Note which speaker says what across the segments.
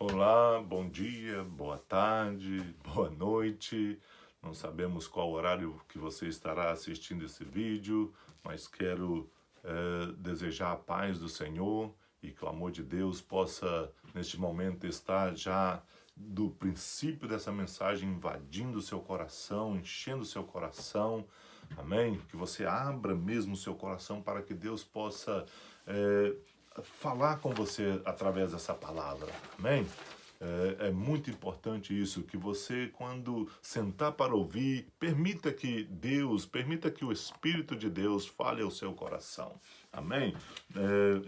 Speaker 1: Olá, bom dia, boa tarde, boa noite. Não sabemos qual horário que você estará assistindo esse vídeo, mas quero desejar a paz do Senhor e que o amor de Deus possa, neste momento, estar já do princípio dessa mensagem invadindo o seu coração, enchendo o seu coração. Amém? Que você abra mesmo o seu coração para que Deus possa falar com você através dessa palavra. Amém? É muito importante isso, que você, quando sentar para ouvir, permita que o Espírito de Deus fale ao seu coração. Amém?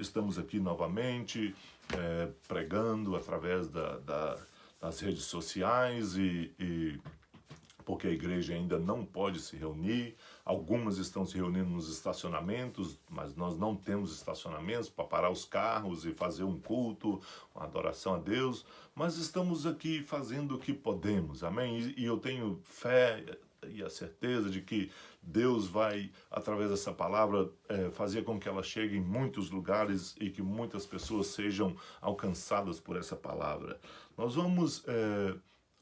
Speaker 1: Estamos aqui novamente pregando através das redes sociais e porque a igreja ainda não pode se reunir. Algumas estão se reunindo nos estacionamentos, mas nós não temos estacionamentos para parar os carros e fazer um culto, uma adoração a Deus. Mas estamos aqui fazendo o que podemos, amém? E eu tenho fé e a certeza de que Deus vai, através dessa palavra, fazer com que ela chegue em muitos lugares e que muitas pessoas sejam alcançadas por essa palavra. Nós vamos...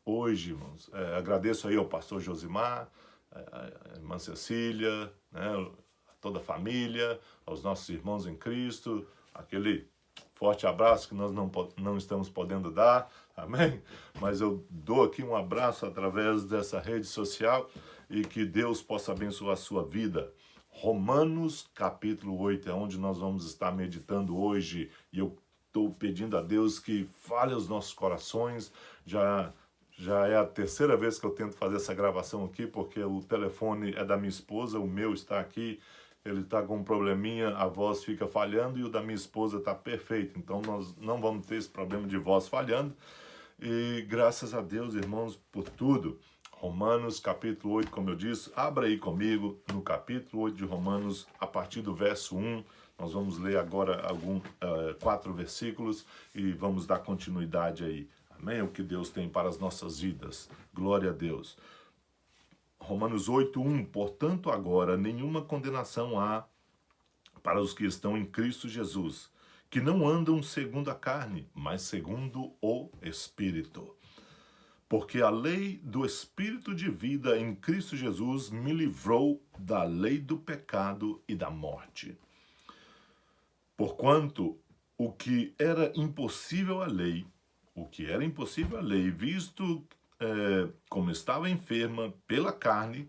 Speaker 1: hoje, irmãos, agradeço aí ao pastor Josimar, a irmã Cecília, né, a toda a família, aos nossos irmãos em Cristo, aquele forte abraço que nós não estamos podendo dar, amém? Mas eu dou aqui um abraço através dessa rede social e que Deus possa abençoar a sua vida. Romanos capítulo 8 é onde nós vamos estar meditando hoje e eu estou pedindo a Deus que fale aos nossos corações. Já é a terceira vez que eu tento fazer essa gravação aqui, porque o telefone é da minha esposa, o meu está aqui, ele está com um probleminha, a voz fica falhando e o da minha esposa está perfeito. Então nós não vamos ter esse problema de voz falhando. E graças a Deus, irmãos, por tudo. Romanos capítulo 8, como eu disse, abra aí comigo no capítulo 8 de Romanos, a partir do verso 1. Nós vamos ler agora 4 versículos e vamos dar continuidade aí. Amém? O que Deus tem para as nossas vidas. Glória a Deus. Romanos 8:1. Portanto, agora nenhuma condenação há para os que estão em Cristo Jesus, que não andam segundo a carne, mas segundo o Espírito. Porque a lei do Espírito de vida em Cristo Jesus me livrou da lei do pecado e da morte. Porquanto o que era impossível à lei, visto como estava enferma pela carne,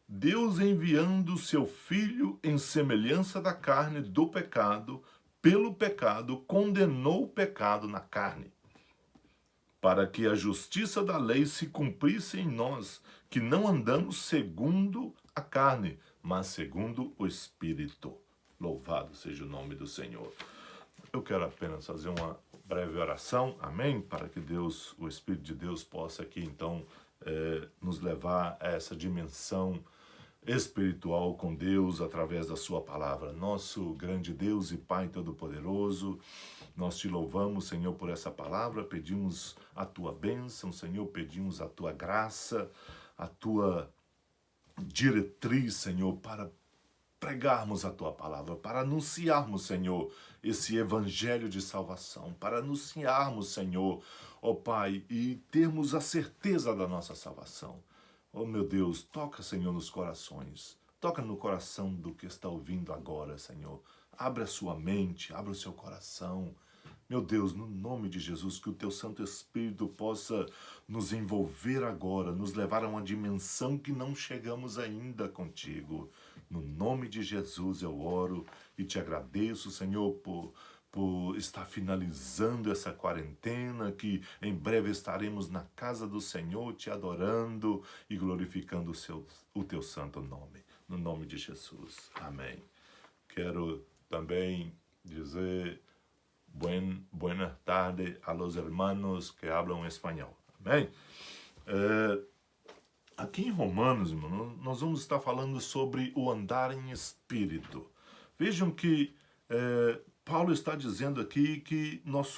Speaker 1: Deus enviando seu Filho em semelhança da carne do pecado, pelo pecado, condenou o pecado na carne, para que a justiça da lei se cumprisse em nós, que não andamos segundo a carne, mas segundo o Espírito. Louvado seja o nome do Senhor. Eu quero apenas fazer uma breve oração, amém? Para que Deus, o Espírito de Deus, possa aqui então nos levar a essa dimensão espiritual com Deus através da sua palavra. Nosso grande Deus e Pai Todo-Poderoso, nós te louvamos, Senhor, por essa palavra, pedimos a tua bênção, Senhor, pedimos a tua graça, a tua diretriz, Senhor, para pregarmos a tua palavra, para anunciarmos, Senhor, esse evangelho de salvação, para anunciarmos, Senhor, ó Pai, e termos a certeza da nossa salvação. Oh, meu Deus, toca, Senhor, nos corações. Toca no coração do que está ouvindo agora, Senhor. Abre a sua mente, abre o seu coração. Meu Deus, no nome de Jesus, que o teu Santo Espírito possa nos envolver agora, nos levar a uma dimensão que não chegamos ainda contigo. No nome de Jesus eu oro e te agradeço, Senhor, por estar finalizando essa quarentena, que em breve estaremos na casa do Senhor, te adorando e glorificando o teu santo nome. No nome de Jesus. Amém. Quero também dizer buenas tardes a los hermanos que hablan espanhol. Amém? Aqui em Romanos, irmão, nós vamos estar falando sobre o andar em espírito. Vejam que Paulo está dizendo aqui que nós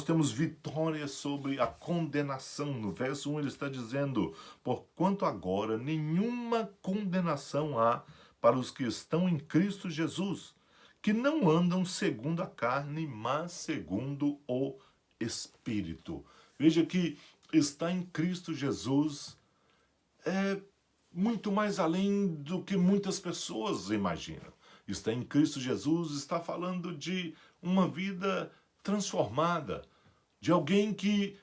Speaker 1: temos vitória sobre a condenação. No verso 1 ele está dizendo, porquanto agora nenhuma condenação há para os que estão em Cristo Jesus, que não andam segundo a carne, mas segundo o espírito. Veja que estar em Cristo Jesus é muito mais além do que muitas pessoas imaginam. Estar em Cristo Jesus está falando de uma vida transformada, de alguém que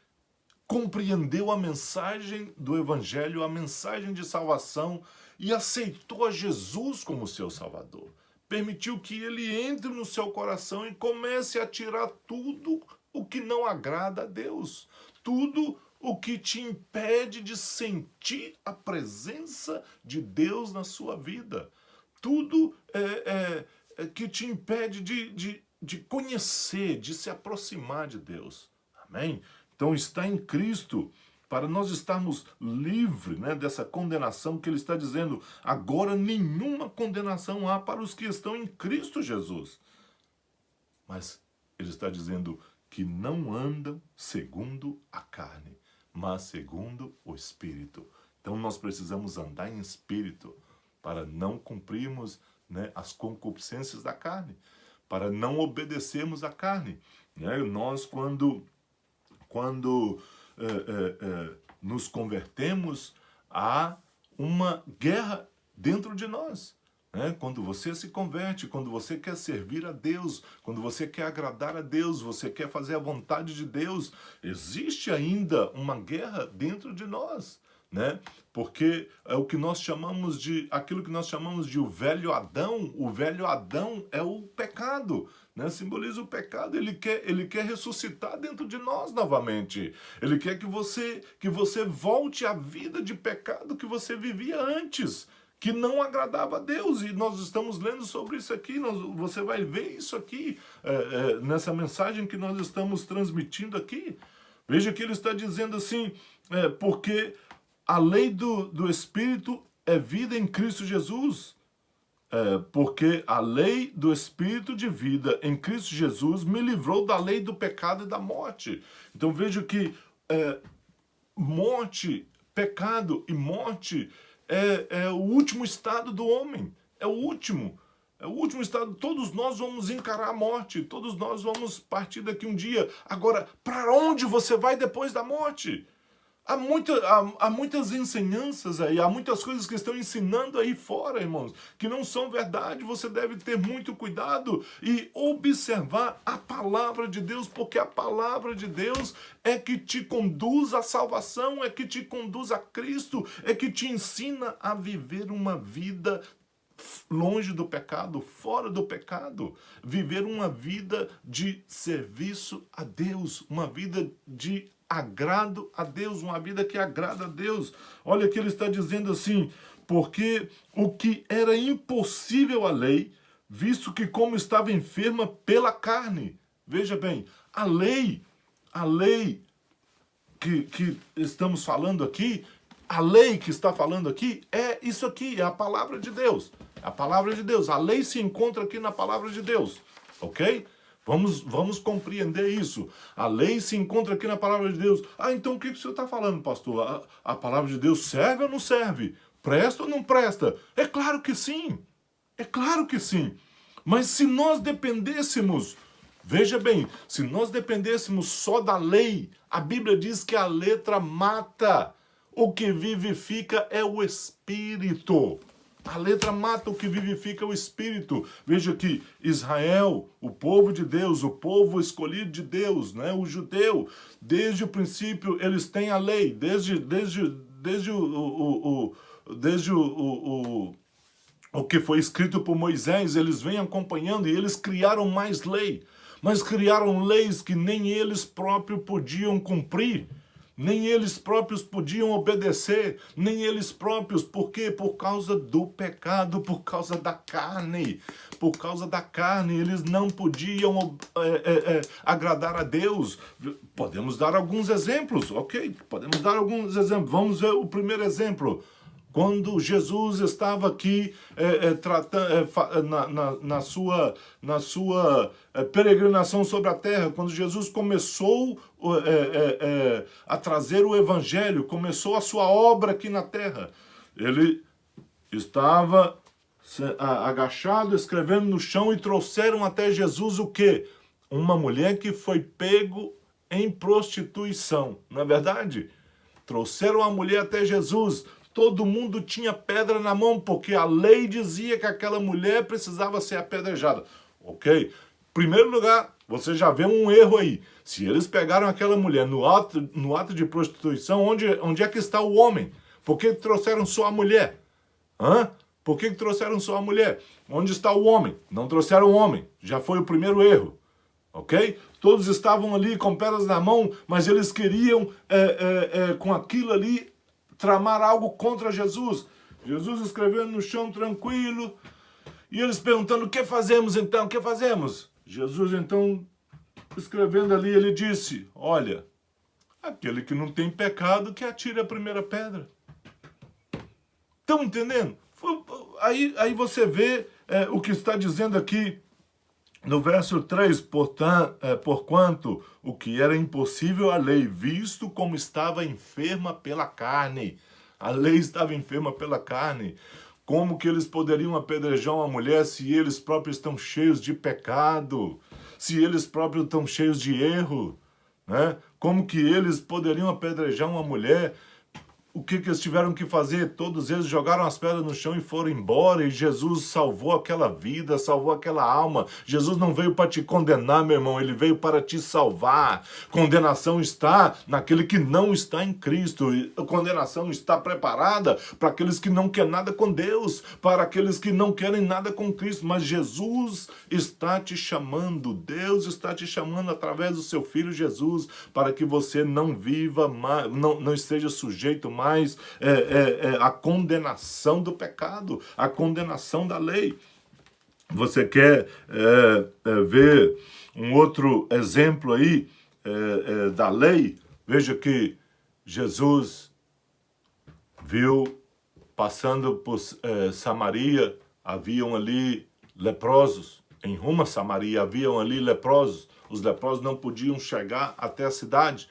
Speaker 1: compreendeu a mensagem do Evangelho, a mensagem de salvação e aceitou a Jesus como seu Salvador. Permitiu que ele entre no seu coração e comece a tirar tudo o que não agrada a Deus, tudo o que te impede de sentir a presença de Deus na sua vida, tudo que te impede de conhecer, de se aproximar de Deus. Amém? Então, está em Cristo, para nós estarmos livres, né, dessa condenação que ele está dizendo. Agora nenhuma condenação há para os que estão em Cristo Jesus. Mas ele está dizendo que não andam segundo a carne, mas segundo o Espírito. Então nós precisamos andar em Espírito para não cumprirmos, né, as concupiscências da carne, para não obedecermos à carne. Né? Nós, quando nos convertemos, há uma guerra dentro de nós. Né? Quando você se converte, quando você quer servir a Deus, quando você quer agradar a Deus, você quer fazer a vontade de Deus, existe ainda uma guerra dentro de nós. Né? Porque é o que nós chamamos de, aquilo que nós chamamos de o velho Adão é o pecado, né? Simboliza o pecado. Ele quer ressuscitar dentro de nós novamente. Ele quer que você volte à vida de pecado que você vivia antes, que não agradava a Deus, e nós estamos lendo sobre isso aqui, você vai ver isso aqui, nessa mensagem que nós estamos transmitindo aqui. Veja que ele está dizendo assim, porque a lei do Espírito é vida em Cristo Jesus, porque a lei do Espírito de vida em Cristo Jesus me livrou da lei do pecado e da morte. Então veja que morte, pecado e morte é o último estado do homem, é o último estado. Todos nós vamos encarar a morte, todos nós vamos partir daqui um dia. Agora, para onde você vai depois da morte? Há muitas ensinanças aí, há muitas coisas que estão ensinando aí fora, irmãos, que não são verdade. Você deve ter muito cuidado e observar a palavra de Deus, porque a palavra de Deus é que te conduz à salvação, é que te conduz a Cristo, é que te ensina a viver uma vida longe do pecado, fora do pecado, viver uma vida de serviço a Deus, uma vida de agrado a Deus, uma vida que agrada a Deus. Olha que ele está dizendo assim, porque o que era impossível à lei, visto que como estava enferma pela carne. Veja bem, a lei que estamos falando aqui, a lei que está falando aqui é isso aqui, é a palavra de Deus. A palavra de Deus, a lei se encontra aqui na palavra de Deus, ok? Vamos compreender isso. A lei se encontra aqui na palavra de Deus. Ah, então o que o senhor está falando, pastor? A palavra de Deus serve ou não serve? Presta ou não presta? É claro que sim. É claro que sim. Mas se nós dependêssemos, veja bem, se nós dependêssemos só da lei, a Bíblia diz que a letra mata. O que vivifica é o Espírito. A letra mata, o que vivifica o Espírito. Veja que Israel, o povo de Deus, o povo escolhido de Deus, né, o judeu, desde o princípio eles têm a lei, desde o que foi escrito por Moisés, eles vêm acompanhando e eles criaram mais lei, mas criaram leis que nem eles próprios podiam cumprir. Nem eles próprios podiam obedecer, nem eles próprios. Por quê? Por causa do pecado, por causa da carne. Por causa da carne, eles não podiam agradar a Deus. Podemos dar alguns exemplos, ok? Podemos dar alguns exemplos. Vamos ver o primeiro exemplo. Quando Jesus estava aqui na sua peregrinação sobre a terra, quando Jesus começou a trazer o Evangelho, começou a sua obra aqui na terra, ele estava agachado, escrevendo no chão, e trouxeram até Jesus o quê? Uma mulher que foi pego em prostituição, não é verdade? Trouxeram a mulher até Jesus. Todo mundo tinha pedra na mão, porque a lei dizia que aquela mulher precisava ser apedrejada. Ok? Primeiro lugar, você já vê um erro aí. Se eles pegaram aquela mulher no ato de prostituição, onde é que está o homem? Por que trouxeram só a mulher? Hã? Por que trouxeram só a mulher? Onde está o homem? Não trouxeram o homem. Já foi o primeiro erro. Ok? Todos estavam ali com pedras na mão, mas eles queriam, com aquilo ali, tramar algo contra Jesus. Jesus escrevendo no chão tranquilo, e eles perguntando, o que fazemos então? O que fazemos? Jesus então, escrevendo ali, ele disse, olha, aquele que não tem pecado que atire a primeira pedra. Estão entendendo? Aí você vê o que está dizendo aqui no verso 3, porquanto o que era impossível à lei, visto como estava enferma pela carne. A lei estava enferma pela carne. Como que eles poderiam apedrejar uma mulher se eles próprios estão cheios de pecado? Se eles próprios estão cheios de erro? Né? Como que eles poderiam apedrejar uma mulher? O que eles tiveram que fazer? Todos eles jogaram as pedras no chão e foram embora. E Jesus salvou aquela vida, salvou aquela alma. Jesus não veio para te condenar, meu irmão. Ele veio para te salvar. Condenação está naquele que não está em Cristo. A condenação está preparada para aqueles que não querem nada com Deus, para aqueles que não querem nada com Cristo. Mas Jesus está te chamando. Deus está te chamando através do seu Filho Jesus para que você não viva mais, não esteja sujeito mais a condenação do pecado, a condenação da lei. Você quer ver um outro exemplo aí da lei? Veja que Jesus viu, passando por Samaria, haviam ali leprosos. Em rumo a Samaria haviam ali leprosos. Os leprosos não podiam chegar até a cidade,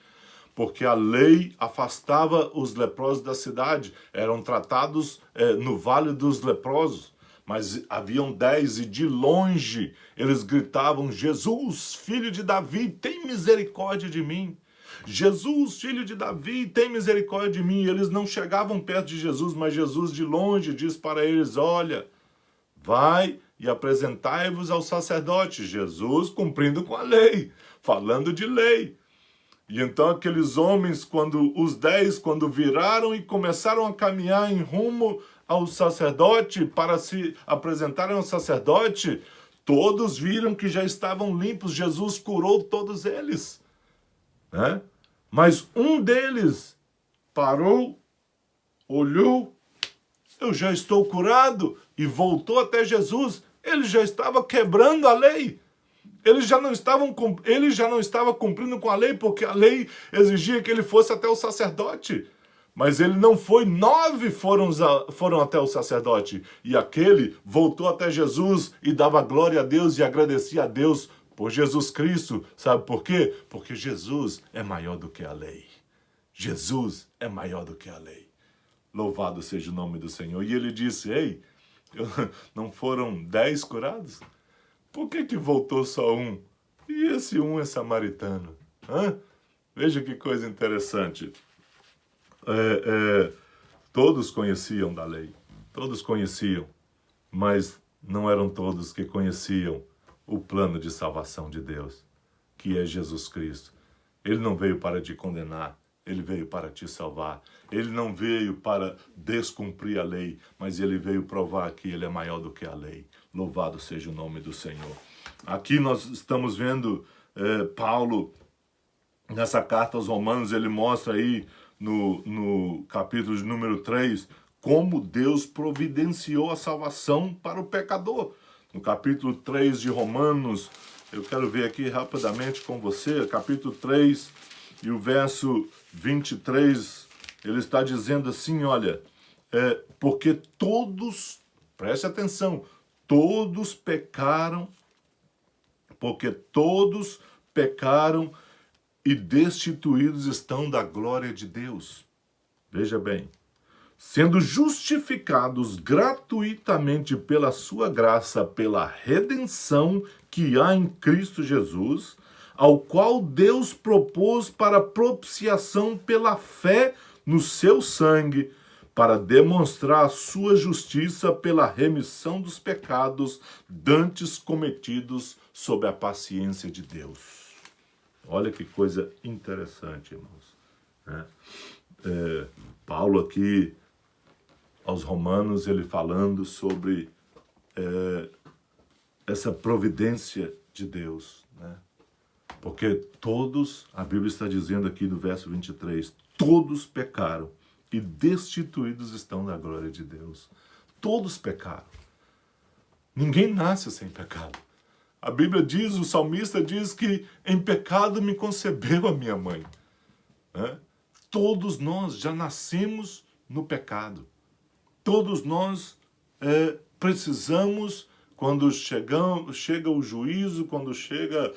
Speaker 1: porque a lei afastava os leprosos da cidade. Eram tratados no Vale dos Leprosos. Mas haviam 10 e de longe eles gritavam, Jesus, filho de Davi, tem misericórdia de mim. Jesus, filho de Davi, tem misericórdia de mim. E eles não chegavam perto de Jesus, mas Jesus de longe diz para eles, olha, vai e apresentai-vos ao sacerdote. Jesus cumprindo com a lei, falando de lei. E então aqueles homens, os 10, quando viraram e começaram a caminhar em rumo ao sacerdote, para se apresentarem ao sacerdote, todos viram que já estavam limpos. Jesus curou todos eles. Né? Mas um deles parou, olhou, eu já estou curado, e voltou até Jesus. Ele já estava quebrando a lei. Ele já não estava cumprindo com a lei, porque a lei exigia que ele fosse até o sacerdote. Mas ele não foi, 9 foram até o sacerdote. E aquele voltou até Jesus e dava glória a Deus e agradecia a Deus por Jesus Cristo. Sabe por quê? Porque Jesus é maior do que a lei. Jesus é maior do que a lei. Louvado seja o nome do Senhor. E ele disse, ei, não foram 10 curados? Por que voltou só um? E esse um é samaritano. Hã? Veja que coisa interessante. Todos conheciam da lei. Todos conheciam. Mas não eram todos que conheciam o plano de salvação de Deus, que é Jesus Cristo. Ele não veio para te condenar. Ele veio para te salvar. Ele não veio para descumprir a lei, mas ele veio provar que ele é maior do que a lei. Louvado seja o nome do Senhor. Aqui nós estamos vendo Paulo, nessa carta aos Romanos, ele mostra aí no capítulo de número 3, como Deus providenciou a salvação para o pecador. No capítulo 3 de Romanos, eu quero ver aqui rapidamente com você, capítulo 3 e o verso 23, ele está dizendo assim, olha, porque todos, preste atenção, todos pecaram, porque todos pecaram e destituídos estão da glória de Deus. Veja bem, sendo justificados gratuitamente pela sua graça, pela redenção que há em Cristo Jesus, ao qual Deus propôs para propiciação pela fé no seu sangue, para demonstrar a sua justiça pela remissão dos pecados dantes cometidos sob a paciência de Deus. Olha que coisa interessante, irmãos. Paulo aqui, aos Romanos, ele falando sobre essa providência de Deus, né? Porque todos, a Bíblia está dizendo aqui no verso 23, todos pecaram e destituídos estão da glória de Deus. Todos pecaram. Ninguém nasce sem pecado. A Bíblia diz, o salmista diz que em pecado me concebeu a minha mãe. Né? Todos nós já nascemos no pecado. Todos nós precisamos, quando chega o juízo, quando chega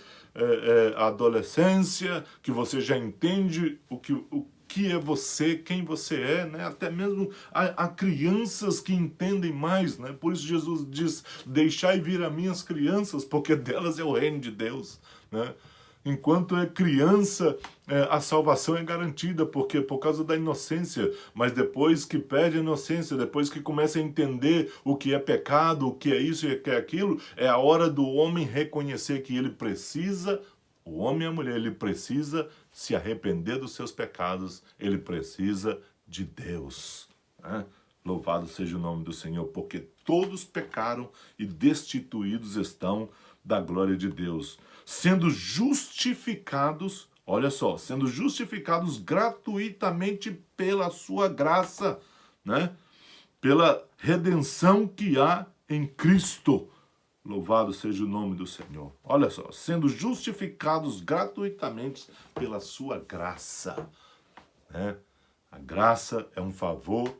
Speaker 1: a adolescência, que você já entende o que é você, quem você é, né? Até mesmo há crianças que entendem mais, né? Por isso Jesus diz, deixai vir a mim as crianças, porque delas é o reino de Deus, né? Enquanto é criança, a salvação é garantida, porque por causa da inocência, mas depois que perde a inocência, depois que começa a entender o que é pecado, o que é isso e o que é aquilo, é a hora do homem reconhecer que ele precisa, o homem e a mulher, ele precisa se arrepender dos seus pecados, ele precisa de Deus, né? Louvado seja o nome do Senhor, porque todos pecaram e destituídos estão da glória de Deus, sendo justificados, olha só, sendo justificados gratuitamente pela sua graça, né? Pela redenção que há em Cristo. Louvado seja o nome do Senhor. Olha só, sendo justificados gratuitamente pela sua graça, né? A graça é um favor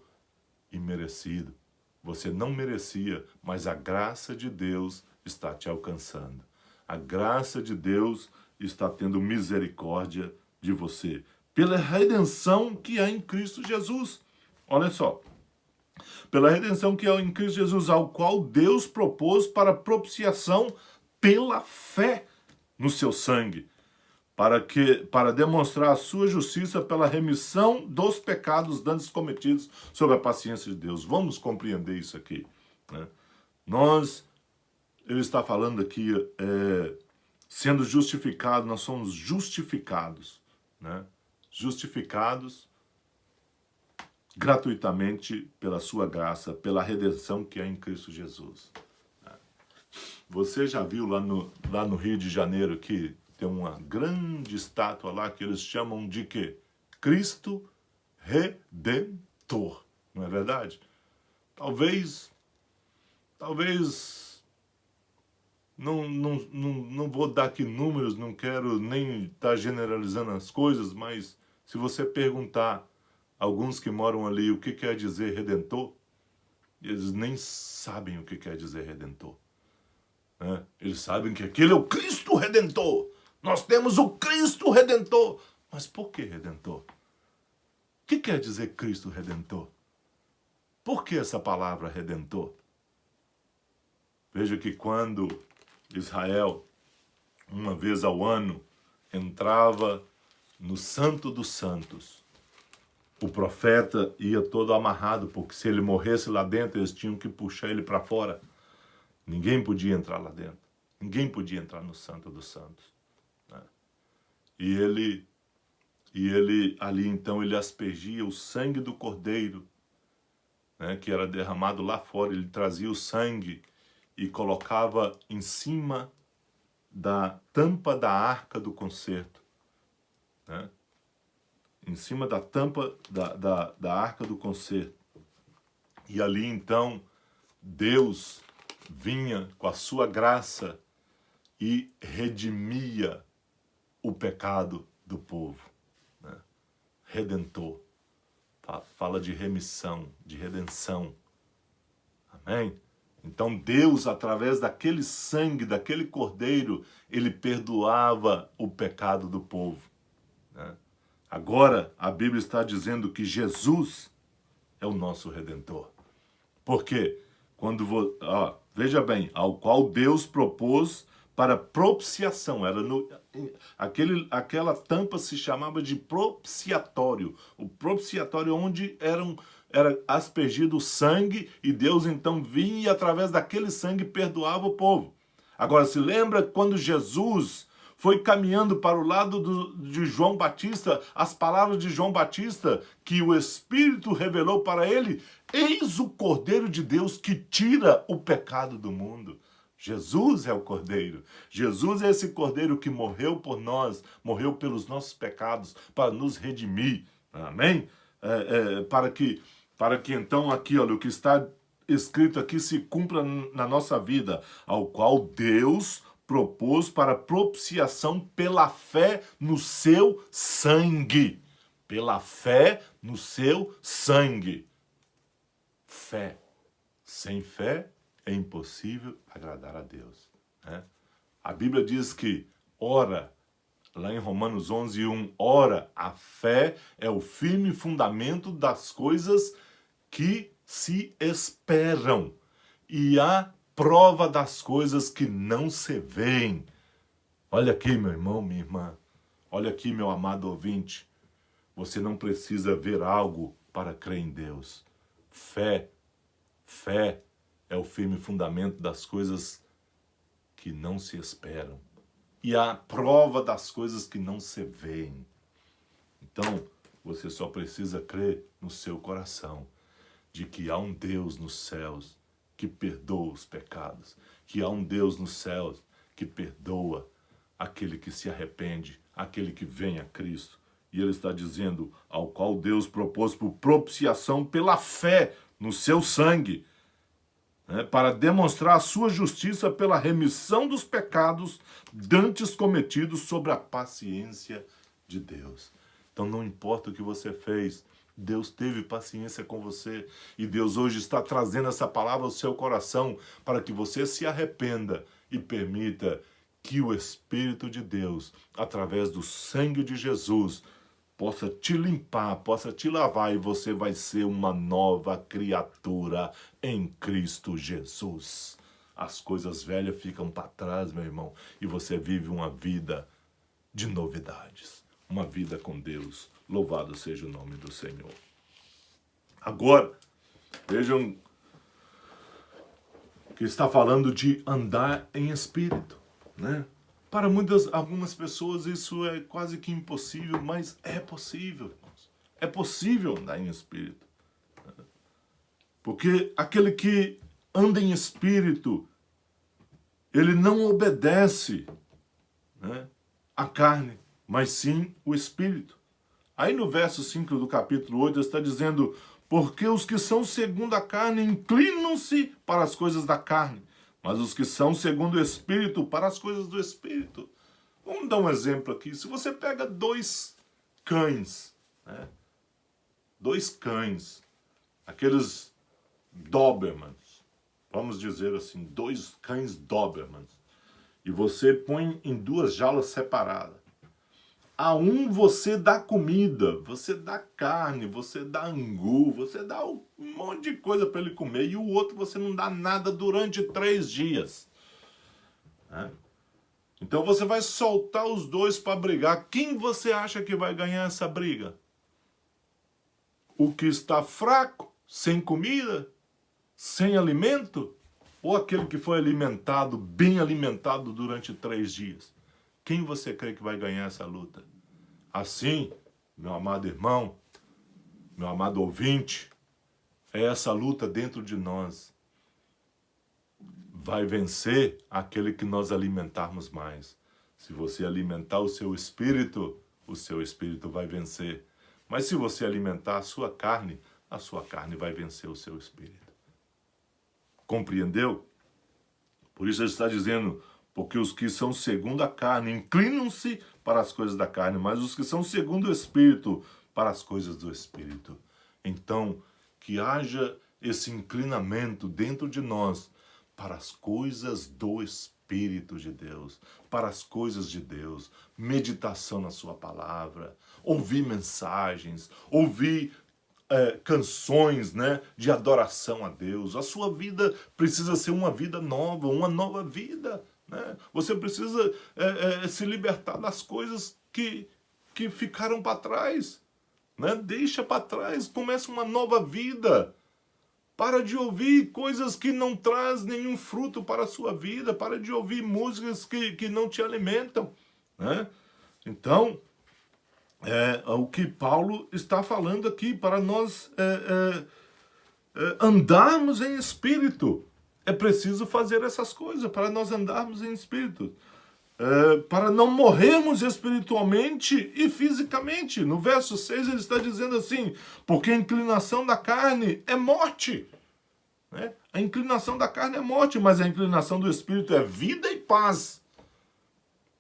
Speaker 1: imerecido. Você não merecia, mas a graça de Deus está te alcançando. A graça de Deus está tendo misericórdia de você, pela redenção que há em Cristo Jesus. Olha só, pela redenção que há em Cristo Jesus, ao qual Deus propôs para propiciação pela fé no seu sangue, para demonstrar a sua justiça pela remissão dos pecados dantes cometidos sob a paciência de Deus. Vamos compreender isso aqui, né? Ele está falando aqui, sendo justificado, nós somos justificados, né? Justificados gratuitamente pela sua graça, pela redenção que há em Cristo Jesus. Você já viu lá no Rio de Janeiro que tem uma grande estátua lá que eles chamam de quê? Cristo Redentor, não é verdade? Talvez não vou dar aqui números, não quero nem estar generalizando as coisas, mas se você perguntar a alguns que moram ali o que quer dizer Redentor, eles nem sabem o que quer dizer Redentor, né? Eles sabem que aquele é o Cristo Redentor. Nós temos o Cristo Redentor. Mas por que Redentor? O que quer dizer Cristo Redentor? Por que essa palavra Redentor? Veja que quando Israel, uma vez ao ano, entrava no Santo dos Santos, o profeta ia todo amarrado, porque se ele morresse lá dentro, eles tinham que puxar ele para fora. Ninguém podia entrar lá dentro. Ninguém podia entrar no Santo dos Santos, né? E ele ali então, ele aspergia o sangue do cordeiro, né, que era derramado lá fora. Ele trazia o sangue e colocava em cima da tampa da arca do concerto, né? Em cima da tampa da arca do concerto. E ali então, Deus vinha com a sua graça e redimia o pecado do povo, né? Redentor. Fala de remissão, de redenção. Amém? Então Deus, através daquele sangue, daquele cordeiro, ele perdoava o pecado do povo, né? Agora, a Bíblia está dizendo que Jesus é o nosso Redentor. Por quê? Veja bem, ao qual Deus propôs para propiciação. Aquela tampa se chamava de propiciatório. O propiciatório onde era aspergido sangue e Deus então vinha e através daquele sangue perdoava o povo. Agora, se lembra quando Jesus foi caminhando para o lado de João Batista, as palavras de João Batista, que o Espírito revelou para ele: eis o Cordeiro de Deus que tira o pecado do mundo. Jesus é o Cordeiro. Jesus é esse Cordeiro que morreu por nós, morreu pelos nossos pecados, para nos redimir. Amém? Para que então aqui, olha, o que está escrito aqui se cumpra na nossa vida, ao qual Deus propôs para propiciação pela fé no seu sangue. Pela fé no seu sangue. Fé. Sem fé é impossível agradar a Deus. Né? A Bíblia diz que, ora, lá em Romanos 11:1, ora, a fé é o firme fundamento das coisas que se esperam e a prova das coisas que não se veem. Olha aqui, meu irmão, minha irmã. Olha aqui, meu amado ouvinte. Você não precisa ver algo para crer em Deus. Fé é o firme fundamento das coisas que não se esperam e a prova das coisas que não se veem. Então, você só precisa crer no seu coração de que há um Deus nos céus que perdoa os pecados, que há um Deus nos céus que perdoa aquele que se arrepende, aquele que vem a Cristo. E ele está dizendo, ao qual Deus propôs por propiciação pela fé no seu sangue, né, para demonstrar a sua justiça pela remissão dos pecados dantes cometidos sobre a paciência de Deus. Então não importa o que você fez, Deus teve paciência com você e Deus hoje está trazendo essa palavra ao seu coração para que você se arrependa e permita que o Espírito de Deus, através do sangue de Jesus, possa te limpar, possa te lavar e você vai ser uma nova criatura em Cristo Jesus. As coisas velhas ficam para trás, meu irmão, e você vive uma vida de novidades, uma vida com Deus. Louvado seja o nome do Senhor. Agora, vejam que está falando de andar em espírito, né? Para algumas pessoas isso é quase que impossível, mas é possível, irmãos. É possível andar em espírito. Porque aquele que anda em espírito, ele não obedece, né, à carne, mas sim o espírito. Aí no verso 5 do capítulo 8 está dizendo: porque os que são segundo a carne inclinam-se para as coisas da carne, mas os que são segundo o Espírito para as coisas do Espírito. Vamos dar um exemplo aqui. Se você pega dois cães, né? Dois cães, aqueles Dobermans, vamos dizer assim, dois cães Dobermans, e você põe em duas jaulas separadas. A um você dá comida, você dá carne, você dá angu, você dá um monte de coisa para ele comer. E o outro você não dá nada durante 3 dias. Né? Então você vai soltar os dois para brigar. Quem você acha que vai ganhar essa briga? O que está fraco, sem comida, sem alimento? Ou aquele que foi alimentado, bem alimentado durante 3 dias? Quem você crê que vai ganhar essa luta? Assim, meu amado irmão, meu amado ouvinte, é essa luta dentro de nós. Vai vencer aquele que nós alimentarmos mais. Se você alimentar o seu espírito vai vencer. Mas se você alimentar a sua carne vai vencer o seu espírito. Compreendeu? Por isso ele está dizendo: porque os que são segundo a carne inclinam-se para as coisas da carne, mas os que são segundo o Espírito para as coisas do Espírito. Então, que haja esse inclinamento dentro de nós para as coisas do Espírito de Deus, para as coisas de Deus, meditação na sua palavra, ouvir mensagens, ouvir canções, né, de adoração a Deus. A sua vida precisa ser uma vida nova, uma nova vida. né? Você precisa se libertar das coisas que ficaram para trás, né? Deixa para trás, começa uma nova vida. Para de ouvir coisas que não trazem nenhum fruto para a sua vida. Para de ouvir músicas que não te alimentam, né? Então, o que Paulo está falando aqui, para nós andarmos em espírito. É preciso fazer essas coisas para nós andarmos em espírito. Para não morrermos espiritualmente e fisicamente. No verso 6 ele está dizendo assim, porque a inclinação da carne é morte. Né? A inclinação da carne é morte, mas a inclinação do espírito é vida e paz.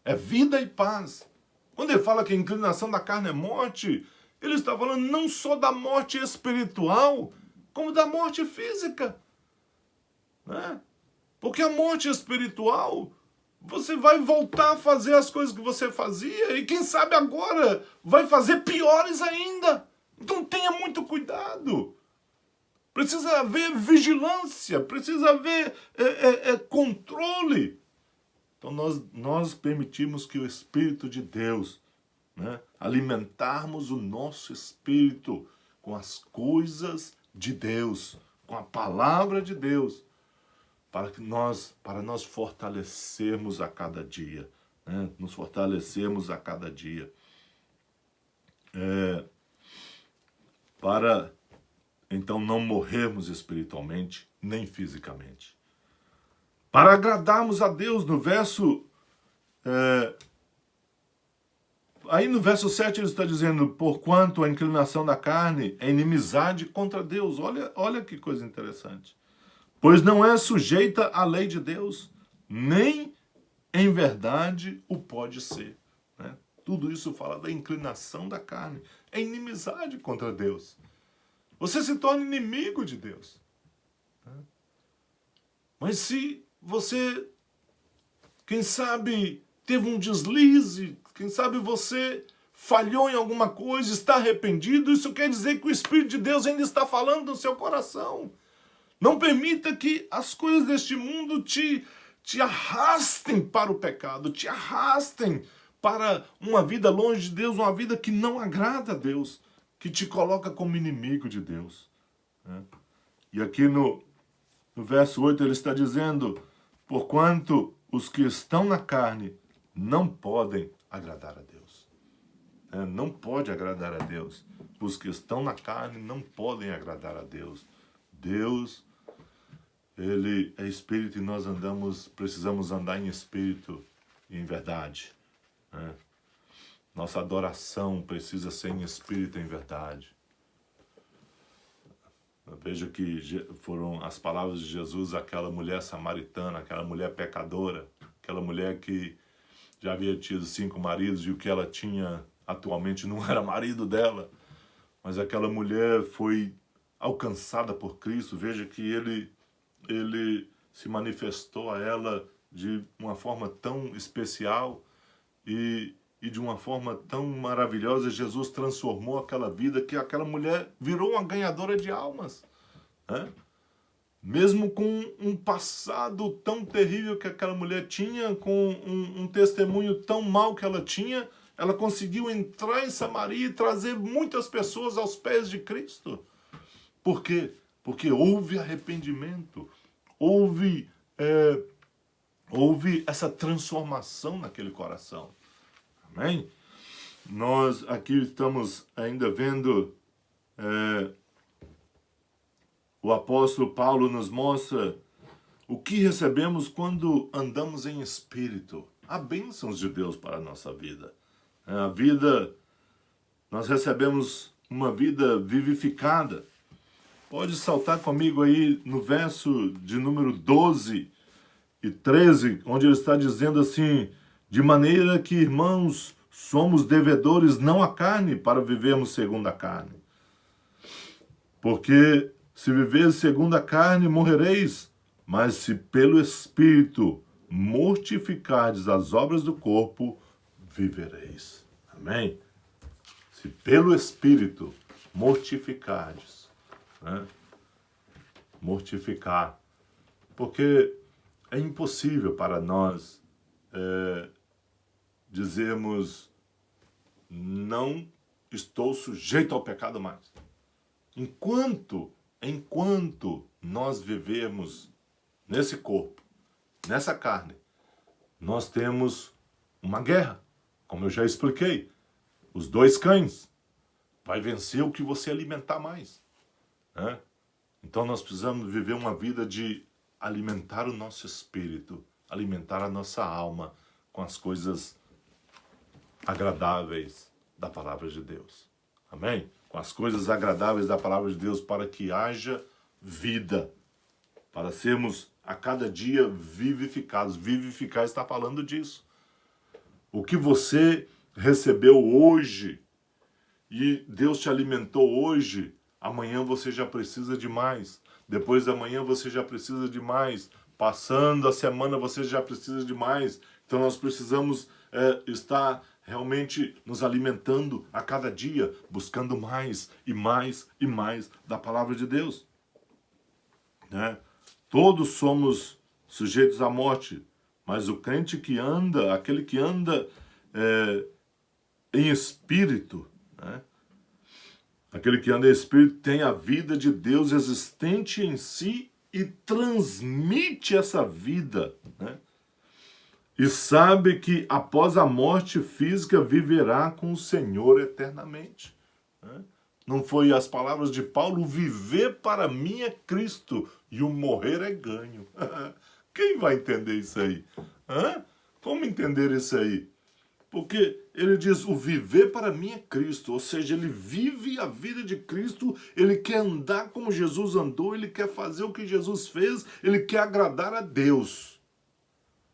Speaker 1: É vida e paz. Quando ele fala que a inclinação da carne é morte, ele está falando não só da morte espiritual, como da morte física. Né? Porque a morte espiritual, você vai voltar a fazer as coisas que você fazia e quem sabe agora vai fazer piores ainda. Então tenha muito cuidado. Precisa haver vigilância, precisa haver controle. Então nós permitimos que o Espírito de Deus, né, alimentarmos o nosso espírito com as coisas de Deus, com a palavra de Deus, para nós fortalecermos a cada dia, né, nos fortalecermos a cada dia, para então não morrermos espiritualmente nem fisicamente. Para agradarmos a Deus, no verso... Aí no verso 7 ele está dizendo, porquanto a inclinação da carne é inimizade contra Deus. Olha que coisa interessante. Pois não é sujeita à lei de Deus, nem em verdade o pode ser. Né? Tudo isso fala da inclinação da carne. É inimizade contra Deus. Você se torna inimigo de Deus. Né? Mas se você, quem sabe, teve um deslize, quem sabe você falhou em alguma coisa, está arrependido, isso quer dizer que o Espírito de Deus ainda está falando no seu coração. Não permita que as coisas deste mundo te arrastem para o pecado, te arrastem para uma vida longe de Deus, uma vida que não agrada a Deus, que te coloca como inimigo de Deus. Né? E aqui no verso 8 ele está dizendo, porquanto os que estão na carne não podem agradar a Deus. Não pode agradar a Deus. Os que estão na carne não podem agradar a Deus. Deus, Ele é Espírito e nós precisamos andar em Espírito e em verdade. Né? Nossa adoração precisa ser em Espírito e em verdade. Veja que foram as palavras de Jesus àquela mulher samaritana, aquela mulher pecadora, aquela mulher que já havia tido 5 maridos e o que ela tinha atualmente não era marido dela. Mas aquela mulher foi alcançada por Cristo. Veja que ele se manifestou a ela de uma forma tão especial e de uma forma tão maravilhosa. Jesus transformou aquela vida que aquela mulher virou uma ganhadora de almas. Né? Mesmo com um passado tão terrível que aquela mulher tinha, com um testemunho tão mau que ela tinha, ela conseguiu entrar em Samaria e trazer muitas pessoas aos pés de Cristo. Por quê? Porque houve arrependimento, houve essa transformação naquele coração. Amém? Nós aqui estamos ainda vendo... o apóstolo Paulo nos mostra o que recebemos quando andamos em espírito. Há bênçãos de Deus para a nossa vida. A vida, nós recebemos uma vida vivificada. Pode saltar comigo aí no verso de número 12 e 13, onde ele está dizendo assim, de maneira que, irmãos, somos devedores não à carne para vivermos segundo a carne. Porque se viveres segundo a carne, morrereis, mas se pelo Espírito mortificardes as obras do corpo, vivereis. Amém? Se pelo Espírito mortificardes, né? Mortificar. Porque É impossível para nós dizermos: não estou sujeito ao pecado mais. Enquanto nós vivemos nesse corpo, nessa carne, nós temos uma guerra, como eu já expliquei. Os dois cães vai vencer o que você alimentar mais, né? Então nós precisamos viver uma vida de alimentar o nosso espírito, alimentar a nossa alma com as coisas agradáveis da palavra de Deus. Amém? Com as coisas agradáveis da palavra de Deus, para que haja vida, para sermos a cada dia vivificados. Vivificar está falando disso. O que você recebeu hoje e Deus te alimentou hoje, amanhã você já precisa de mais. Depois da manhã você já precisa de mais. Passando a semana você já precisa de mais. Então nós precisamos estar realmente nos alimentando a cada dia, buscando mais e mais e mais da palavra de Deus, né? Todos somos sujeitos à morte, mas o crente que anda, aquele que anda em espírito, né? Aquele que anda em espírito tem a vida de Deus existente em si e transmite essa vida, né? E sabe que após a morte física viverá com o Senhor eternamente, né? Não foi as palavras de Paulo: viver para mim é Cristo e o morrer é ganho. Quem vai entender isso aí? Como entender isso aí? Porque ele diz: o viver para mim é Cristo, ou seja, ele vive a vida de Cristo, ele quer andar como Jesus andou, ele quer fazer o que Jesus fez, ele quer agradar a Deus.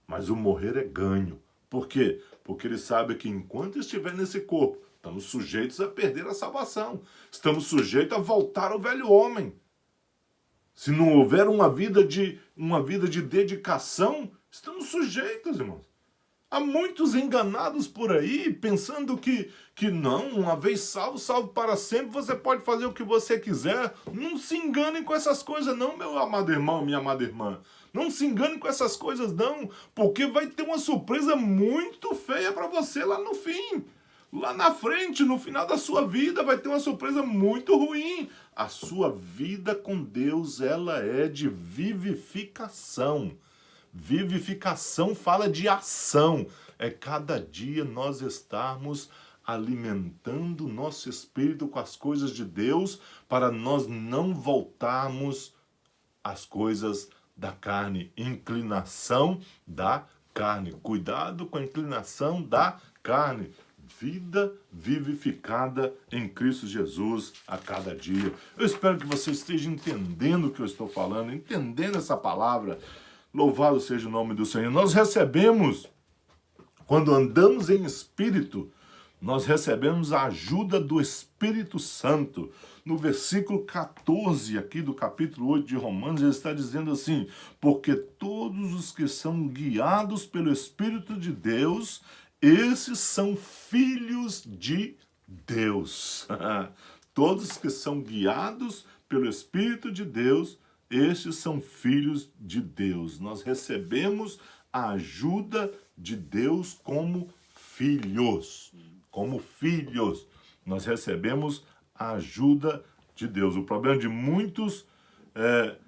Speaker 1: Mas o morrer é ganho. Por quê? Porque ele sabe que enquanto estiver nesse corpo, estamos sujeitos a perder a salvação. Estamos sujeitos a voltar ao velho homem. Se não houver uma vida de dedicação, estamos sujeitos, irmãos. Há muitos enganados por aí, pensando que não, uma vez salvo, salvo para sempre, você pode fazer o que você quiser. Não se enganem com essas coisas não, meu amado irmão, minha amada irmã. Não se engane com essas coisas não, porque vai ter uma surpresa muito feia para você lá no fim. Lá na frente, no final da sua vida, vai ter uma surpresa muito ruim. A sua vida com Deus, ela é de vivificação. Vivificação fala de ação. É cada dia nós estarmos alimentando o nosso espírito com as coisas de Deus, para nós não voltarmos às coisas da carne. Inclinação da carne. Cuidado com a inclinação da carne. Vida vivificada em Cristo Jesus a cada dia. Eu espero que você esteja entendendo o que eu estou falando, entendendo essa palavra. Louvado seja o nome do Senhor. Nós recebemos, quando andamos em espírito, nós recebemos a ajuda do Espírito Santo. No versículo 14 aqui do capítulo 8 de Romanos, ele está dizendo assim: porque todos os que são guiados pelo Espírito de Deus, esses são filhos de Deus. Todos que são guiados pelo Espírito de Deus, estes são filhos de Deus. Nós recebemos a ajuda de Deus como filhos. Como filhos, nós recebemos a ajuda de Deus. O problema de muitos é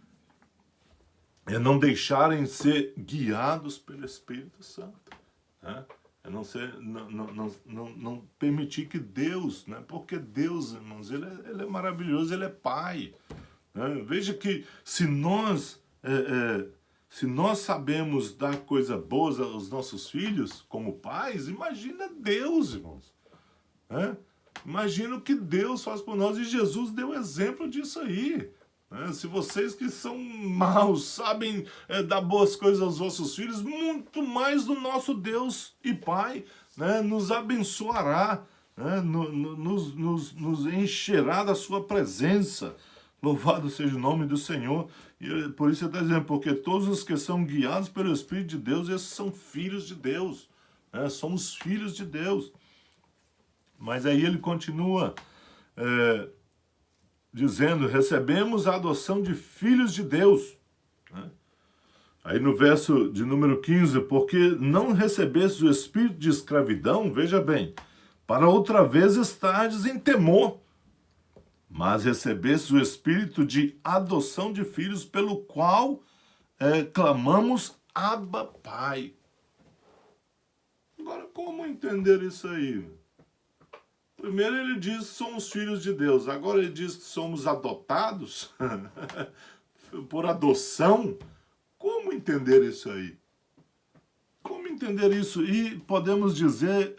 Speaker 1: não deixarem ser guiados pelo Espírito Santo, né? É não permitir que Deus, né? Porque Deus, irmãos, ele é maravilhoso, ele é Pai. Veja que se nós sabemos dar coisas boas aos nossos filhos como pais, imagina Deus, irmãos. Imagina o que Deus faz por nós, e Jesus deu exemplo disso aí. Se vocês que são maus sabem dar boas coisas aos vossos filhos, muito mais o nosso Deus e Pai, né, nos abençoará, né, nos encherá da sua presença. Louvado seja o nome do Senhor. E por isso ele está dizendo: porque todos os que são guiados pelo Espírito de Deus, esses são filhos de Deus, né? Somos filhos de Deus. Mas aí ele continua dizendo: recebemos a adoção de filhos de Deus, né? Aí no verso de número 15, porque não recebestes o espírito de escravidão, veja bem, para outra vez estardes em temor, mas recebestes o espírito de adoção de filhos, pelo qual clamamos Abba, Pai. Agora, como entender isso aí? Primeiro ele diz que somos filhos de Deus, agora ele diz que somos adotados por adoção. Como entender isso aí? Como entender isso? E podemos dizer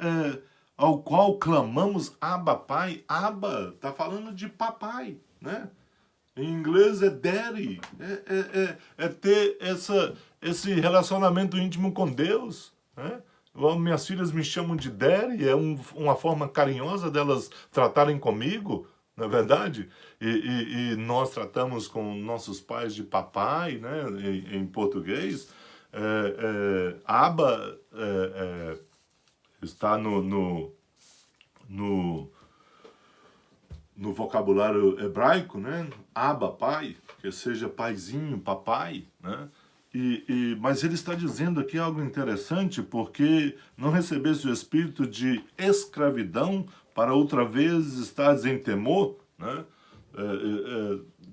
Speaker 1: ao qual clamamos Abba, Pai. Abba, está falando de papai, né? Em inglês é daddy, é ter esse relacionamento íntimo com Deus, né? Minhas filhas me chamam de daddy, é uma forma carinhosa delas tratarem comigo, não é verdade? E nós tratamos com nossos pais de papai, né? Em português. Abba está no vocabulário hebraico, né? Abba, pai, que seja paizinho, papai, né? Mas ele está dizendo aqui algo interessante, porque não recebeste o espírito de escravidão para outra vez estares em temor, né?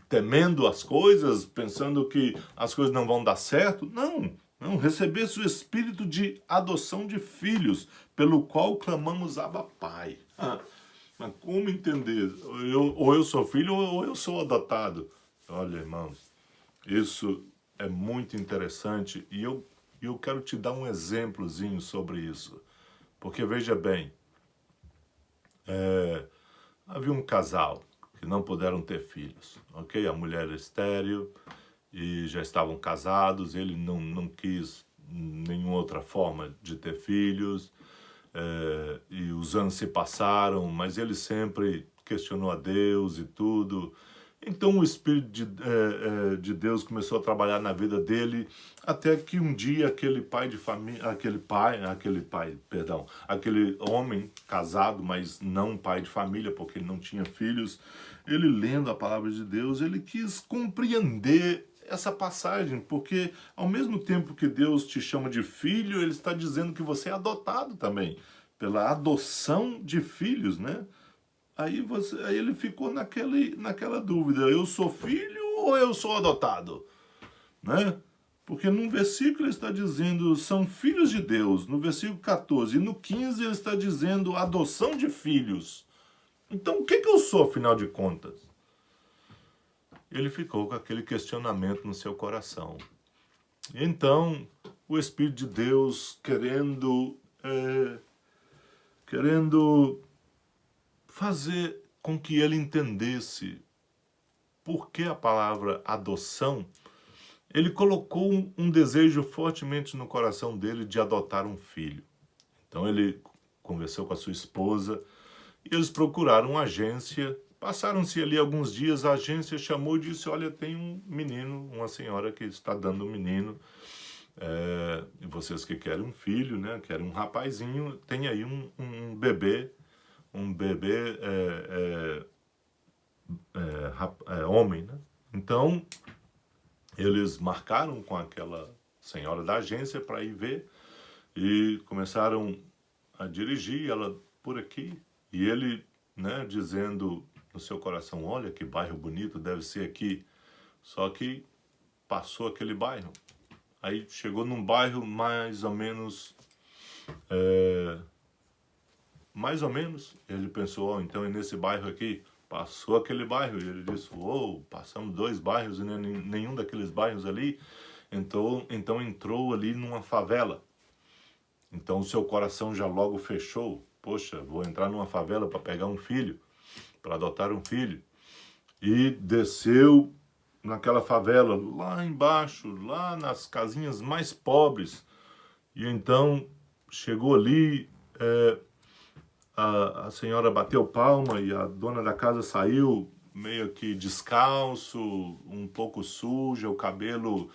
Speaker 1: Temendo as coisas, pensando que as coisas não vão dar certo. Não, recebeste o espírito de adoção de filhos, pelo qual clamamos Abba, Pai. Mas como entender? Ou eu sou filho ou eu sou adotado. Olha, irmãos, isso é muito interessante e eu quero te dar um exemplozinho sobre isso. Porque veja bem, havia um casal que não puderam ter filhos, ok? A mulher era estéril e já estavam casados, ele não quis nenhuma outra forma de ter filhos. E os anos se passaram, mas ele sempre questionou a Deus e tudo. Então o Espírito de Deus começou a trabalhar na vida dele, até que um dia aquele homem casado, mas não pai de família, porque ele não tinha filhos, ele lendo a palavra de Deus, ele quis compreender essa passagem, porque ao mesmo tempo que Deus te chama de filho, ele está dizendo que você é adotado também, pela adoção de filhos, né? Aí ele ficou naquela dúvida, eu sou filho ou eu sou adotado? Né? Porque no versículo ele está dizendo, são filhos de Deus, no versículo 14, e no 15 ele está dizendo, adoção de filhos. Então o que eu sou, afinal de contas? Ele ficou com aquele questionamento no seu coração. Então, o Espírito de Deus querendo fazer com que ele entendesse por que a palavra adoção, ele colocou um desejo fortemente no coração dele de adotar um filho. Então ele conversou com a sua esposa e eles procuraram uma agência. Passaram-se ali alguns dias, a agência chamou e disse, olha, tem um menino, uma senhora que está dando um menino, e vocês que querem um filho, né, querem um rapazinho, tem aí um bebê homem, né? Então, eles marcaram com aquela senhora da agência para ir ver e começaram a dirigir ela por aqui, e ele, né, dizendo no seu coração, olha que bairro bonito, deve ser aqui. Só que passou aquele bairro. Aí chegou num bairro mais ou menos, ele pensou, então é nesse bairro aqui. Passou aquele bairro e ele disse, passamos 2 bairros e nenhum daqueles bairros ali. Então entrou ali numa favela. Então o seu coração já logo fechou. Poxa, vou entrar numa favela para pegar um filho, para adotar um filho. E desceu naquela favela, lá embaixo, lá nas casinhas mais pobres. E então chegou ali, a senhora bateu palma e a dona da casa saiu meio que descalço, um pouco suja, o cabelo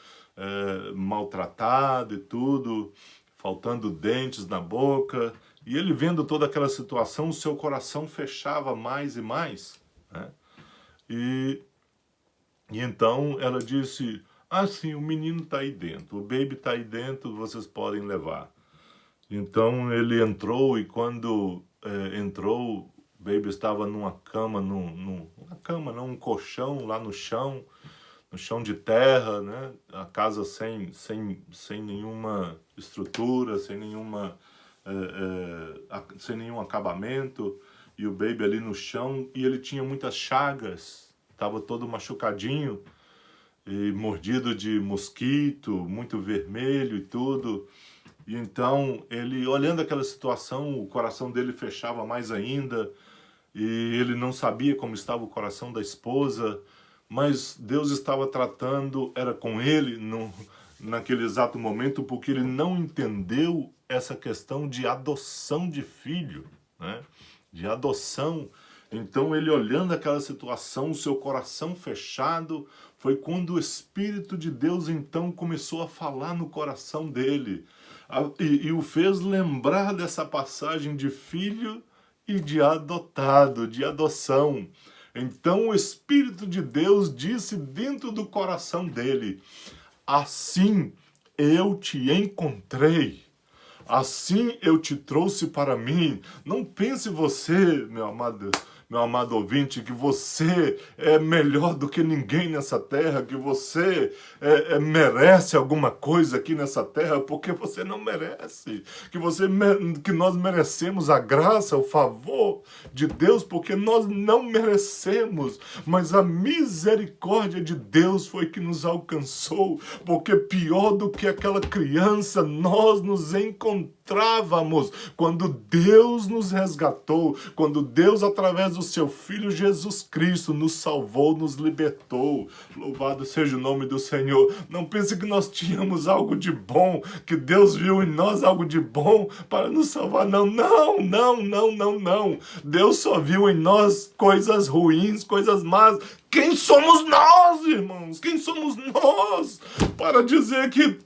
Speaker 1: maltratado e tudo, faltando dentes na boca. E ele vendo toda aquela situação, o seu coração fechava mais e mais, né? E então ela disse, Ah, sim, o menino está aí dentro, o baby está aí dentro, vocês podem levar. Então ele entrou e quando entrou, o baby estava numa cama, uma cama, não, um colchão lá no chão de terra, né? A casa sem nenhuma estrutura, sem nenhum acabamento, e o baby ali no chão, e ele tinha muitas chagas, estava todo machucadinho, e mordido de mosquito, muito vermelho e tudo. E então, ele olhando aquela situação, o coração dele fechava mais ainda, e ele não sabia como estava o coração da esposa, mas Deus estava tratando, era com ele naquele exato momento, porque ele não entendeu essa questão de adoção de filho, né? De adoção. Então ele olhando aquela situação, o seu coração fechado, foi quando o Espírito de Deus então começou a falar no coração dele, e o fez lembrar dessa passagem de filho e de adotado, de adoção. Então o Espírito de Deus disse dentro do coração dele: assim eu te encontrei, assim eu te trouxe para mim. Não pense você, meu amado ouvinte, que você é melhor do que ninguém nessa terra, que você merece alguma coisa aqui nessa terra, porque você não merece. Que nós merecemos a graça, o favor de Deus, porque nós não merecemos, mas a misericórdia de Deus foi que nos alcançou, porque pior do que aquela criança, nós nos encontrávamos quando Deus nos resgatou, quando Deus, através do seu Filho Jesus Cristo, nos salvou, nos libertou. Louvado seja o nome do Senhor. Não pense que nós tínhamos algo de bom, que Deus viu em nós algo de bom para nos salvar. Não, não, não, não, não, não. Deus só viu em nós coisas ruins, coisas más. Quem somos nós, irmãos? Quem somos nós para dizer que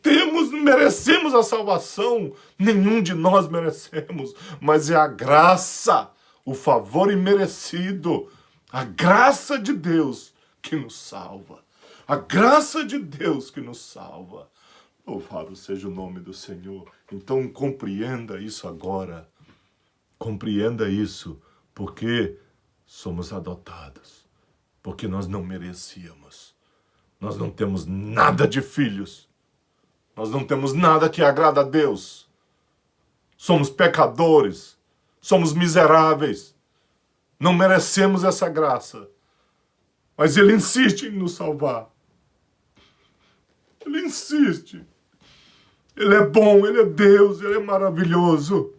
Speaker 1: merecemos a salvação? Nenhum de nós merecemos, mas é a graça, o favor imerecido, a graça de Deus que nos salva. A graça de Deus que nos salva. Louvado seja o nome do Senhor. Então compreenda isso agora. Compreenda isso, porque somos adotados. Porque nós não merecíamos. Nós não temos nada de filhos. Nós não temos nada que agrada a Deus. Somos pecadores. Somos miseráveis. Não merecemos essa graça. Mas Ele insiste em nos salvar. Ele insiste. Ele é bom, Ele é Deus, Ele é maravilhoso.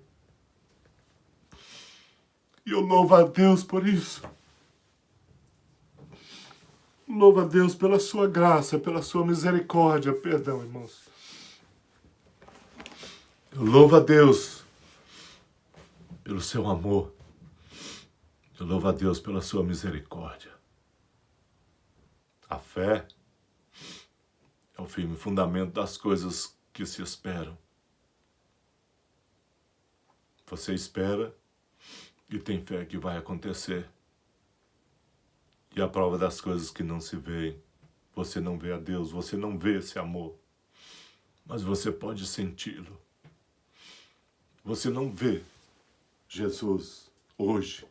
Speaker 1: E eu louvo a Deus por isso. Louvo a Deus pela sua graça, pela sua misericórdia. Perdão, irmãos. Eu louvo a Deus pelo seu amor. Eu louvo a Deus pela sua misericórdia. A fé é o firme fundamento das coisas que se esperam. Você espera e tem fé que vai acontecer. E a prova das coisas que não se veem, você não vê a Deus, você não vê esse amor, mas você pode senti-lo. Você não vê Jesus hoje,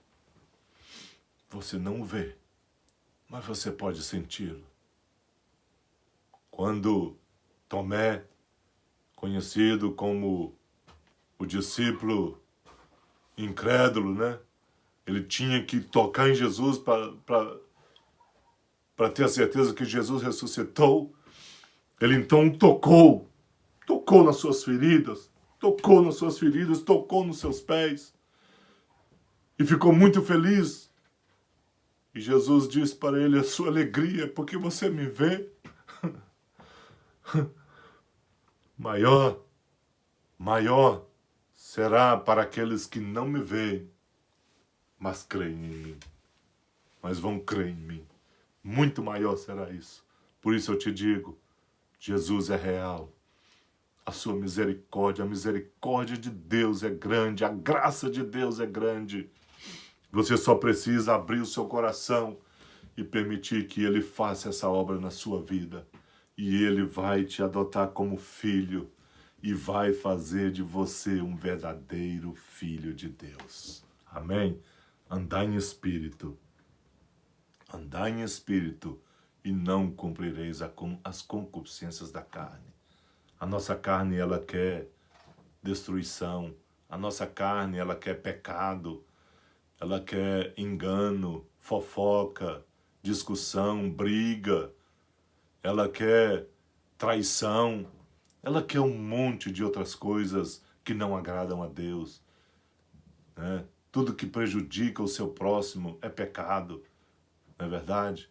Speaker 1: você não vê, mas você pode senti-lo. Quando Tomé, conhecido como o discípulo incrédulo, né? Ele tinha que tocar em Jesus para ter a certeza que Jesus ressuscitou. Ele então tocou nas suas feridas, tocou nos seus pés e ficou muito feliz. E Jesus disse para ele: a sua alegria é porque você me vê. Maior será para aqueles que não me veem, mas creem em mim. Mas vão crer em mim. Muito maior será isso. Por isso eu te digo, Jesus é real. A sua misericórdia, a misericórdia de Deus é grande, a graça de Deus é grande. Você só precisa abrir o seu coração e permitir que Ele faça essa obra na sua vida. e Ele vai te adotar como filho e vai fazer de você um verdadeiro filho de Deus. Amém? Andai em espírito. Andai em espírito e não cumprireis as concupiscências da carne. A nossa carne, ela quer destruição. A nossa carne, ela quer pecado. Ela quer engano, fofoca, discussão, briga. Ela quer traição. Ela quer um monte de outras coisas que não agradam a Deus, né? Tudo que prejudica o seu próximo é pecado, não é verdade?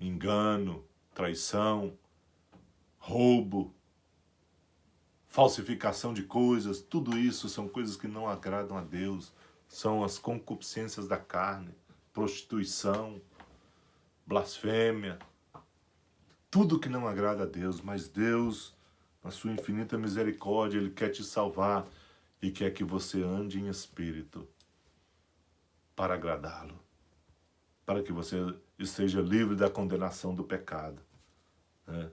Speaker 1: Engano, traição, roubo, falsificação de coisas, tudo isso são coisas que não agradam a Deus. São as concupiscências da carne, prostituição, blasfêmia, tudo que não agrada a Deus. Mas Deus, na sua infinita misericórdia, Ele quer te salvar e quer que você ande em espírito para agradá-lo, para que você esteja livre da condenação do pecado, né?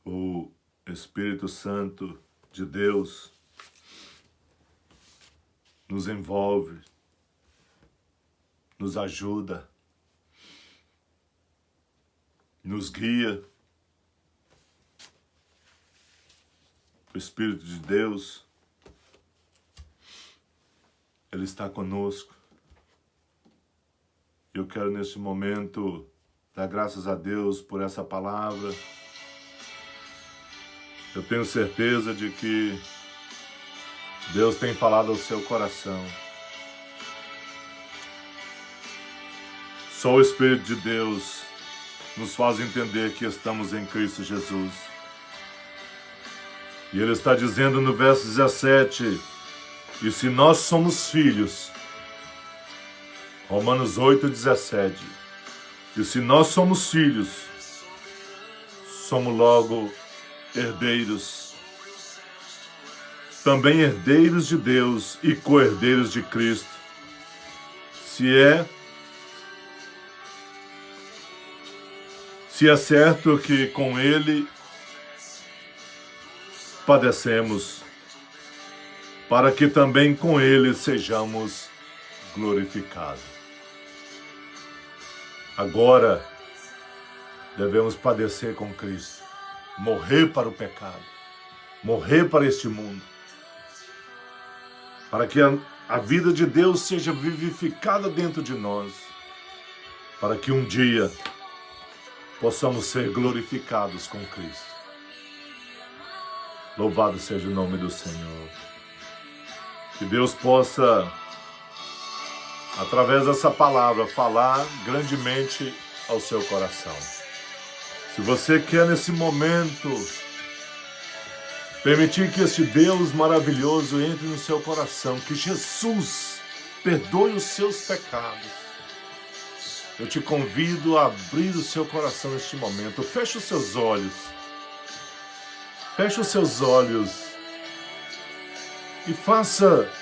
Speaker 1: O Espírito Santo de Deus nos envolve, nos ajuda, nos guia. O Espírito de Deus, Ele está conosco. Eu quero neste momento dar graças a Deus por essa palavra. Eu tenho certeza de que Deus tem falado ao seu coração. Só o Espírito de Deus nos faz entender que estamos em Cristo Jesus. E Ele está dizendo no verso 17, e se nós somos filhos, Romanos 8:17, e se nós somos filhos, somos logo herdeiros, também herdeiros de Deus e co-herdeiros de Cristo. Se é certo que com Ele padecemos, para que também com Ele sejamos glorificados. Agora devemos padecer com Cristo, morrer para o pecado, morrer para este mundo, para que a vida de Deus seja vivificada dentro de nós, para que um dia possamos ser glorificados com Cristo. Louvado seja o nome do Senhor. Que Deus possa, através dessa palavra, falar grandemente ao seu coração. Se você quer nesse momento permitir que esse Deus maravilhoso entre no seu coração, que Jesus perdoe os seus pecados, eu te convido a abrir o seu coração neste momento. Feche os seus olhos. Feche os seus olhos e faça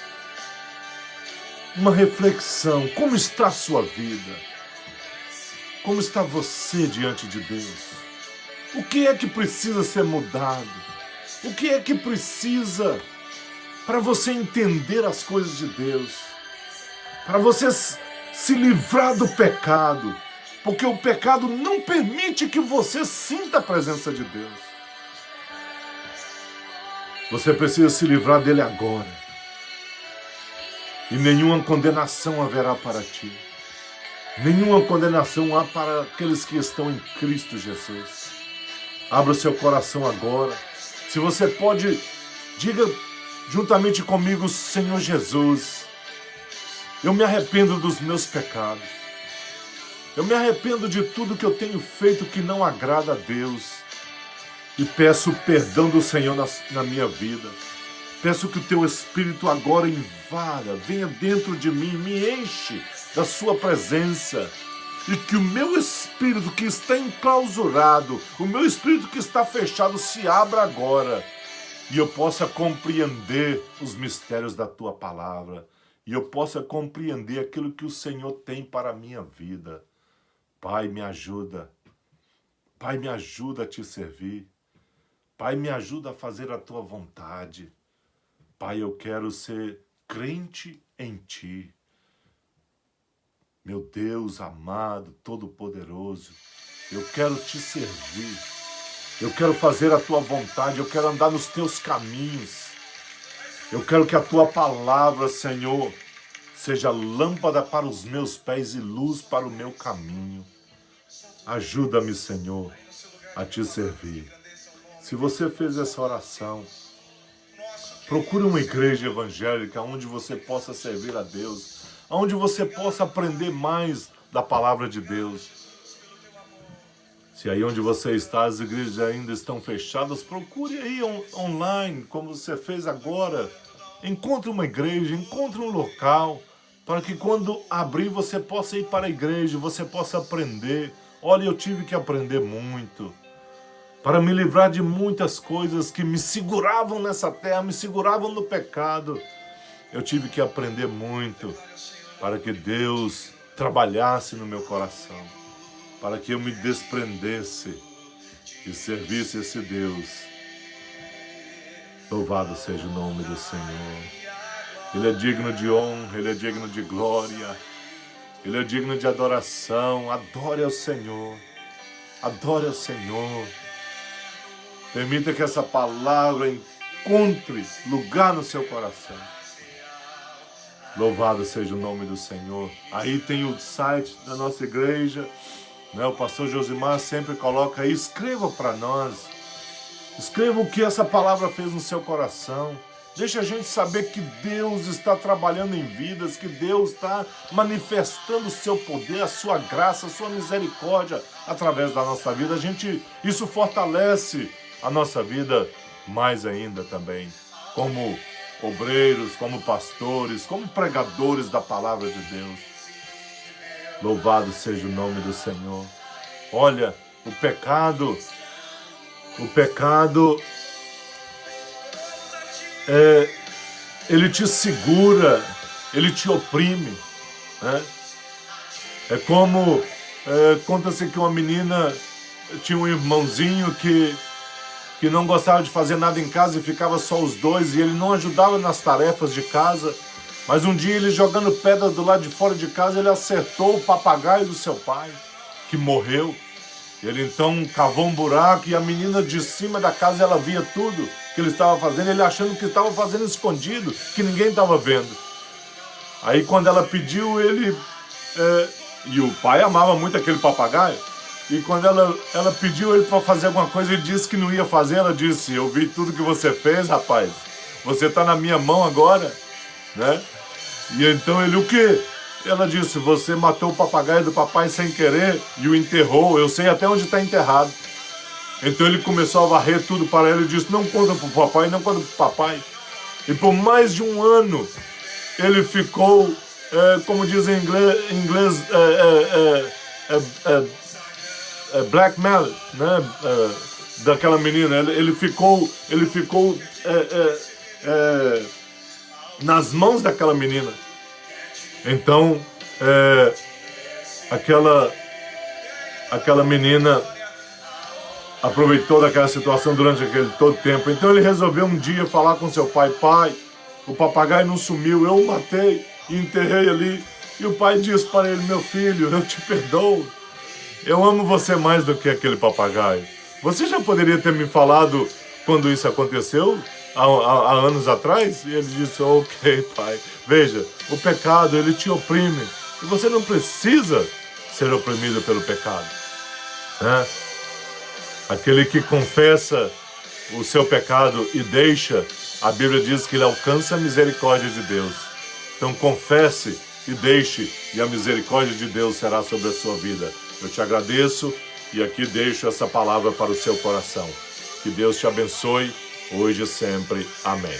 Speaker 1: uma reflexão. Como está a sua vida? Como está você diante de Deus? O que é que precisa ser mudado? O que é que precisa para você entender as coisas de Deus? Para você se livrar do pecado, porque o pecado não permite que você sinta a presença de Deus. Você precisa se livrar dele agora. E nenhuma condenação haverá para ti. Nenhuma condenação há para aqueles que estão em Cristo Jesus. Abra o seu coração agora. Se você pode, diga juntamente comigo: Senhor Jesus, eu me arrependo dos meus pecados. Eu me arrependo de tudo que eu tenho feito que não agrada a Deus. E peço perdão do Senhor na minha vida. Peço que o teu Espírito agora invada, venha dentro de mim, me enche da sua presença. E que o meu espírito que está enclausurado, o meu espírito que está fechado, se abra agora. E eu possa compreender os mistérios da tua palavra. E eu possa compreender aquilo que o Senhor tem para a minha vida. Pai, me ajuda. Pai, me ajuda a te servir. Pai, me ajuda a fazer a tua vontade. Pai, eu quero ser crente em ti. Meu Deus amado, todo-poderoso, eu quero te servir. Eu quero fazer a tua vontade, eu quero andar nos teus caminhos. Eu quero que a tua palavra, Senhor, seja lâmpada para os meus pés e luz para o meu caminho. Ajuda-me, Senhor, a te servir. Se você fez essa oração, procure uma igreja evangélica onde você possa servir a Deus, onde você possa aprender mais da palavra de Deus. Se aí onde você está as igrejas ainda estão fechadas, procure aí online, como você fez agora. Encontre uma igreja, encontre um local, para que quando abrir você possa ir para a igreja, você possa aprender. Olha, eu tive que aprender muito, para me livrar de muitas coisas que me seguravam nessa terra, me seguravam no pecado. Eu tive que aprender muito, para que Deus trabalhasse no meu coração, para que eu me desprendesse e servisse esse Deus. Louvado seja o nome do Senhor. Ele é digno de honra, Ele é digno de glória, Ele é digno de adoração. Adore ao Senhor, adore ao Senhor. Permita que essa palavra encontre lugar no seu coração. Louvado seja o nome do Senhor. Aí tem o site da nossa igreja, né? O pastor Josimar sempre coloca aí, escreva para nós. Escreva o que essa palavra fez no seu coração. Deixa a gente saber que Deus está trabalhando em vidas, que Deus está manifestando o seu poder, a sua graça, a sua misericórdia através da nossa vida. Isso fortalece a nossa vida mais ainda também, como obreiros, como pastores, como pregadores da palavra de Deus. Louvado seja o nome do Senhor. Olha, o pecado, ele te segura, ele te oprime, né? É como, conta-se que uma menina tinha um irmãozinho que não gostava de fazer nada em casa e ficava só os dois, e ele não ajudava nas tarefas de casa, mas um dia ele jogando pedra do lado de fora de casa, ele acertou o papagaio do seu pai, que morreu. Ele então cavou um buraco e a menina de cima da casa, ela via tudo que ele estava fazendo, ele achando que estava fazendo escondido, que ninguém estava vendo. Aí quando ela pediu, e o pai amava muito aquele papagaio, e quando ela pediu ele para fazer alguma coisa, ele disse que não ia fazer. Ela disse: eu vi tudo que você fez, rapaz, você está na minha mão agora, né? E então ele, o quê? Ela disse: você matou o papagaio do papai sem querer e o enterrou, eu sei até onde está enterrado. Então ele começou a varrer tudo para ela e disse: não conta para o papai, não conta para o papai. E por mais de um ano ele ficou, como diz em inglês, blackmail, né? Daquela menina. Ele ficou nas mãos daquela menina. Então, aquela menina aproveitou daquela situação durante todo tempo. Então ele resolveu um dia falar com seu pai: pai, o papagaio não sumiu, eu o matei e enterrei ali. E o pai disse para ele: meu filho, eu te perdoo, eu amo você mais do que aquele papagaio. Você já poderia ter me falado quando isso aconteceu, há anos atrás? E ele disse: ok, pai. Veja, o pecado, ele te oprime. E você não precisa ser oprimido pelo pecado, né? Aquele que confessa o seu pecado e deixa, a Bíblia diz que ele alcança a misericórdia de Deus. Então confesse e deixe, e a misericórdia de Deus será sobre a sua vida. Eu te agradeço e aqui deixo essa palavra para o seu coração. Que Deus te abençoe, hoje e sempre. Amém.